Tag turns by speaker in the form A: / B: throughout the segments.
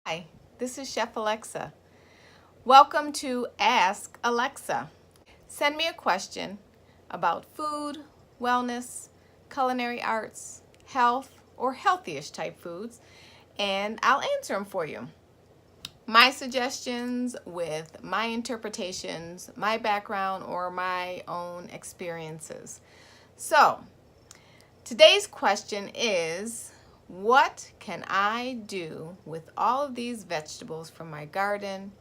A: Hi, this is Chef Alexa. Welcome to Ask Alexa. Send me a question about food, wellness, culinary arts, health, or healthy-ish type foods, and I'll answer them for you. My suggestions with my interpretations, my background, or my own experiences. So, today's question is, what can I do with all of these vegetables from my garden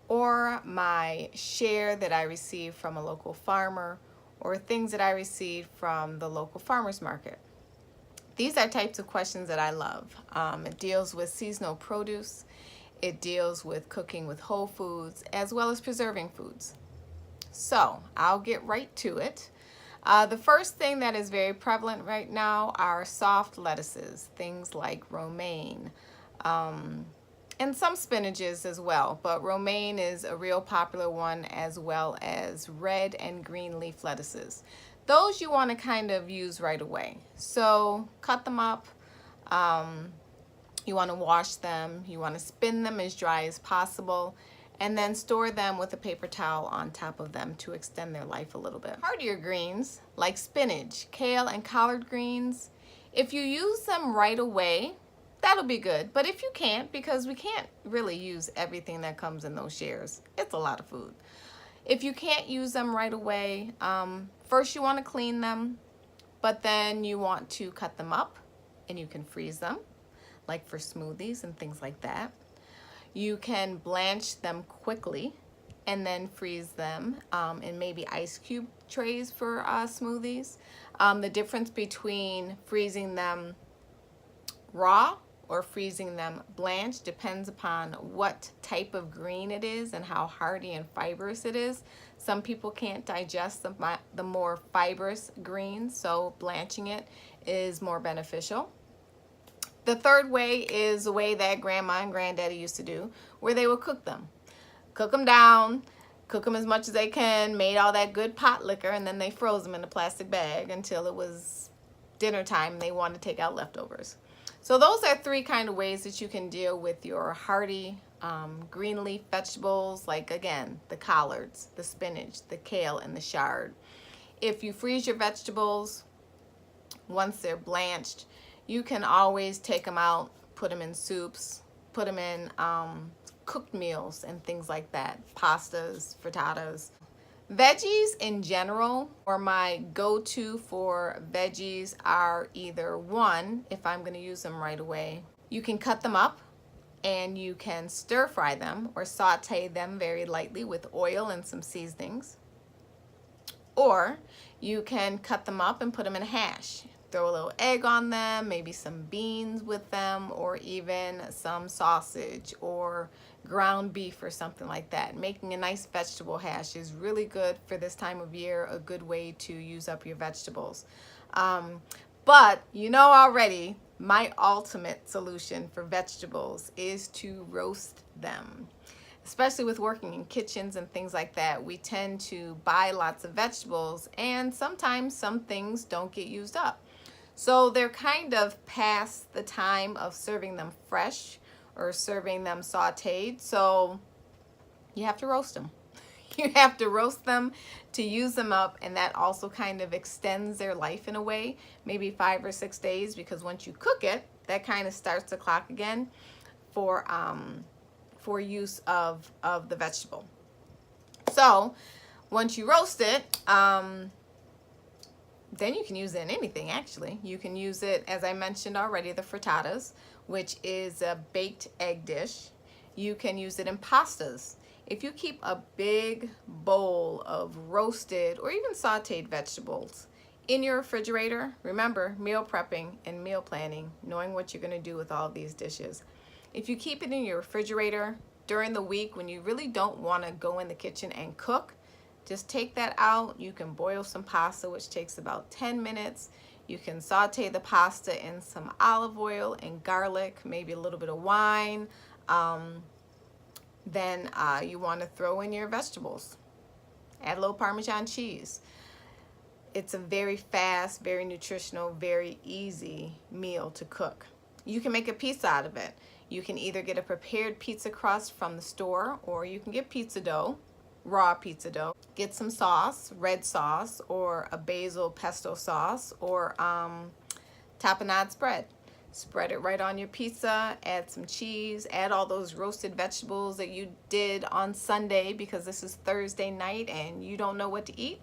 A: or my share that I receive from a local farmer or things that I receive from the local farmer's market? These are types of questions that I love. It deals with seasonal produce. It deals with cooking with whole foods as well as preserving foods. So I'll get right to it. The first thing that is very prevalent right now are soft lettuces, things like romaine, and some spinaches as well, but romaine is a real popular one, as well as red and green leaf lettuces. Those you want to kind of use right away. So cut them up. You want to wash them. You want to spin them as dry as possible, and then store them with a paper towel on top of them to extend their life a little bit. Hardier greens like spinach, kale, and collard greens, if you use them right away, that'll be good. But if you can't, because we can't really use everything that comes in those shares, it's a lot of food. If you can't use them right away, first you want to clean them, but then you want to cut them up and you can freeze them, like for smoothies and things like that. You can blanch them quickly and then freeze them in maybe ice cube trays for smoothies. The difference between freezing them raw or freezing them blanched depends upon what type of green it is and how hardy and fibrous it is. Some people can't digest the more fibrous greens, so blanching it is more beneficial. The third way is the way that Grandma and Granddaddy used to do, where they would cook them. Cook them down, cook them as much as they can, made all that good pot liquor, and then they froze them in a plastic bag until it was dinner time and they wanted to take out leftovers. So those are three kind of ways that you can deal with your hardy green leaf vegetables, like again, the collards, the spinach, the kale, and the chard. If you freeze your vegetables, once they're blanched, you can always take them out, put them in soups, put them in cooked meals and things like that, pastas, frittatas. Veggies in general, or my go-to for veggies, are either one, if I'm going to use them right away, you can cut them up and you can stir fry them or saute them very lightly with oil and some seasonings. Or you can cut them up and put them in a hash. Throw a little egg on them, maybe some beans with them, or even some sausage or ground beef or something like that. Making a nice vegetable hash is really good for this time of year, a good way to use up your vegetables. But you know already, my ultimate solution for vegetables is to roast them. Especially with working in kitchens and things like that, we tend to buy lots of vegetables and sometimes some things don't get used up. So they're kind of past the time of serving them fresh or serving them sauteed. So you have to roast them. You have to roast them to use them up, and that also kind of extends their life in a way, maybe 5 or 6 days, because once you cook it, that kind of starts the clock again for use of the vegetable. So once you roast it, then you can use it in anything, actually. You can use it, as I mentioned already, the frittatas, which is a baked egg dish. You can use it in pastas. If you keep a big bowl of roasted or even sauteed vegetables in your refrigerator, remember, meal prepping and meal planning, knowing what you're going to do with all of these dishes. If you keep it in your refrigerator during the week when you really don't want to go in the kitchen and cook, just take that out. You can boil some pasta, which takes about 10 minutes. You can saute the pasta in some olive oil and garlic, maybe a little bit of wine. Then you want to throw in your vegetables. Add a little Parmesan cheese. It's a very fast, very nutritional, very easy meal to cook. You can make a pizza out of it. You can either get a prepared pizza crust from the store, or you can get pizza dough, raw pizza dough. Get some sauce, red sauce, or a basil pesto sauce, or tapenade spread. Spread it right on your pizza, add some cheese, add all those roasted vegetables that you did on Sunday because this is Thursday night and you don't know what to eat.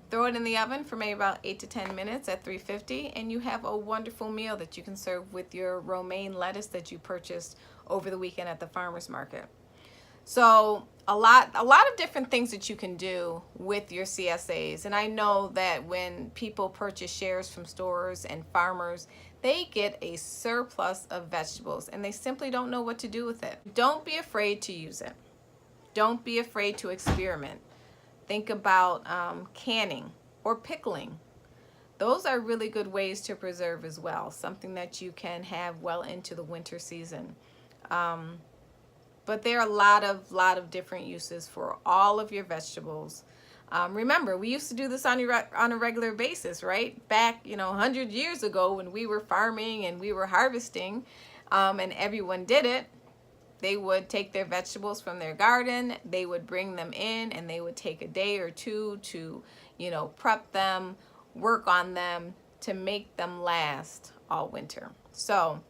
A: Throw it in the oven for maybe about 8 to 10 minutes at 350, and you have a wonderful meal that you can serve with your romaine lettuce that you purchased over the weekend at the farmer's market. So a lot of different things that you can do with your CSAs. And I know that when people purchase shares from stores and farmers, they get a surplus of vegetables and they simply don't know what to do with it. Don't be afraid to use it. Don't be afraid to experiment. Think about canning or pickling. Those are really good ways to preserve as well, something that you can have well into the winter season. But there are a lot of different uses for all of your vegetables. Remember, we used to do this on a regular basis, right? Back, 100 years ago when we were farming and we were harvesting, and everyone did it. They would take their vegetables from their garden, they would bring them in, and they would take a day or two to, prep them, work on them to make them last all winter. So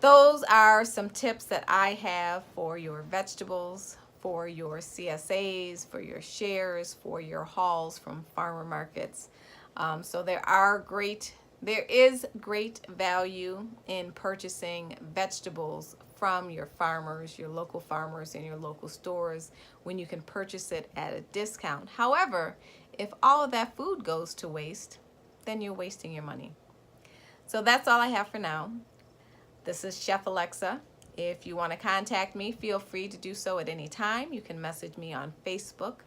A: those are some tips that I have for your vegetables, for your CSAs, for your shares, for your hauls from farmer markets. So there is great value in purchasing vegetables from your farmers, your local farmers and your local stores when you can purchase it at a discount. However, if all of that food goes to waste, then you're wasting your money. So that's all I have for now. This is Chef Alexa. If you want to contact me, feel free to do so at any time. You can message me on Facebook.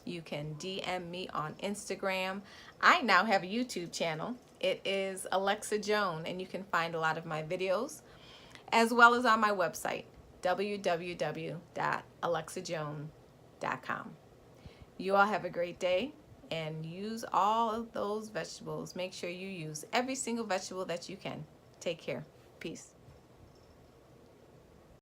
A: You can DM me on Instagram. I now have a YouTube channel. It is Alexa Joan, and you can find a lot of my videos, as well as on my website, www.alexajoan.com. You all have a great day, and use all of those vegetables. Make sure you use every single vegetable that you can. Take care. Peace.